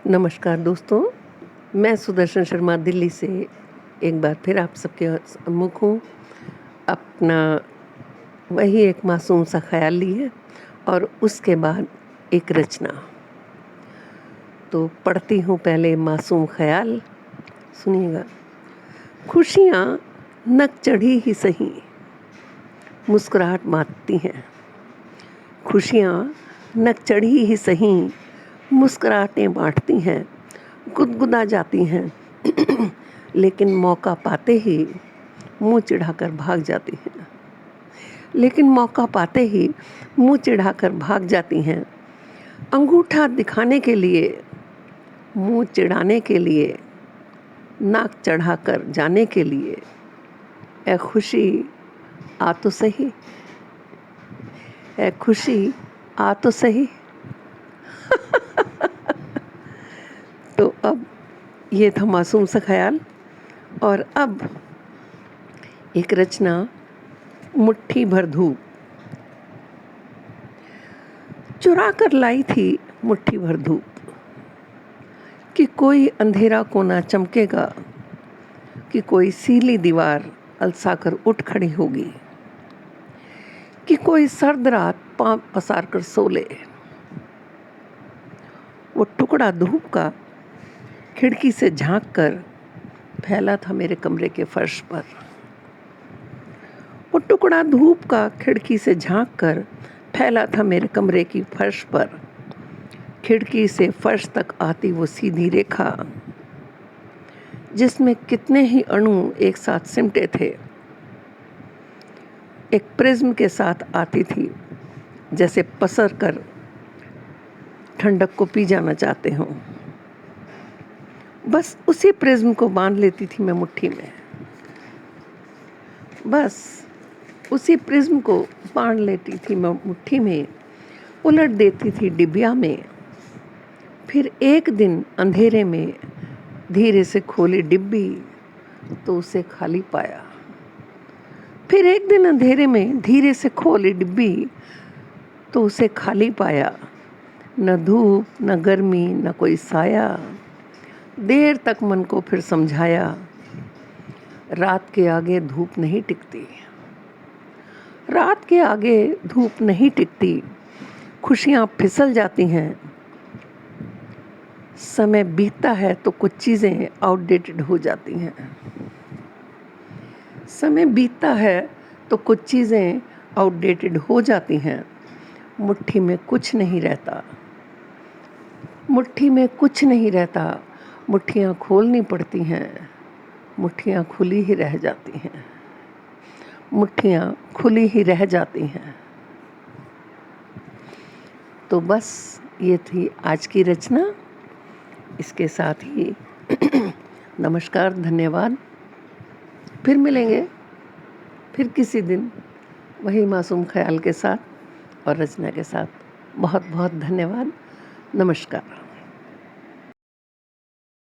नमस्कार दोस्तों, मैं सुदर्शन शर्मा दिल्ली से एक बार फिर आप सबके सम्मुख हूँ। अपना वही एक मासूम सा ख़्याल लिए और उसके बाद एक रचना। तो पढ़ती हूँ पहले मासूम ख़्याल, सुनिएगा। खुशियाँ नक चढ़ी ही सही, मुस्कुराहट मारती हैं। खुशियाँ नक चढ़ी ही सही, मुस्कुराहटें बाँटती हैं, गुदगुदा जाती हैं लेकिन मौका पाते ही मुँह चिढ़ाकर भाग जाती हैं। लेकिन मौका पाते ही मुँह चिढ़ाकर भाग जाती हैं। अंगूठा दिखाने के लिए, मुँह चिढ़ाने के लिए, नाक चढ़ाकर जाने के लिए, ए खुशी आ तो सही, ए खुशी आ तो सही। तो अब ये था मासूम सा ख़्याल और अब एक रचना, मुट्ठी भर धूप। चुरा कर लाई थी मुट्ठी भर धूप, कि कोई अंधेरा कोना चमकेगा, कि कोई सीली दीवार अलसाकर उठ खड़ी होगी, कि कोई सर्द रात पाँव पसार कर सो ले। वो टुकड़ा धूप का खिड़की से झांक कर फैला था मेरे कमरे के फर्श पर। वो टुकड़ा धूप का खिड़की से झांक कर फैला था मेरे कमरे की फर्श पर। खिड़की से फर्श तक आती वो सीधी रेखा, जिसमें कितने ही अणु एक साथ सिमटे थे, एक प्रिज्म के साथ आती थी, जैसे पसर कर ठंडक को पी जाना चाहते हों। बस उसी प्रिज्म को बांध लेती थी मैं मुट्ठी में, बस उसी प्रिज्म को बांध लेती थी मैं मुट्ठी में, उलट देती थी डिबिया में। फिर एक दिन अंधेरे में धीरे से खोली डिब्बी तो उसे खाली पाया। फिर एक दिन अंधेरे में धीरे से खोली डिब्बी तो उसे खाली पाया। न धूप, न गर्मी, न कोई साया। देर तक मन को फिर समझाया, रात के आगे धूप नहीं टिकती, रात के आगे धूप नहीं टिकती। खुशियाँ फिसल जाती हैं। समय बीतता है तो कुछ चीज़ें आउटडेटेड हो जाती हैं। समय बीतता है तो कुछ चीज़ें आउटडेटेड हो जाती हैं। मुट्ठी में कुछ नहीं रहता, मुट्ठी में कुछ नहीं रहता। मुट्ठियाँ खोलनी पड़ती हैं, मुट्ठियाँ खुली ही रह जाती हैं, मुट्ठियाँ खुली ही रह जाती हैं। तो बस ये थी आज की रचना। इसके साथ ही नमस्कार, धन्यवाद। फिर मिलेंगे, फिर किसी दिन वही मासूम ख़्याल के साथ और रचना के साथ। बहुत बहुत धन्यवाद। नमस्कार।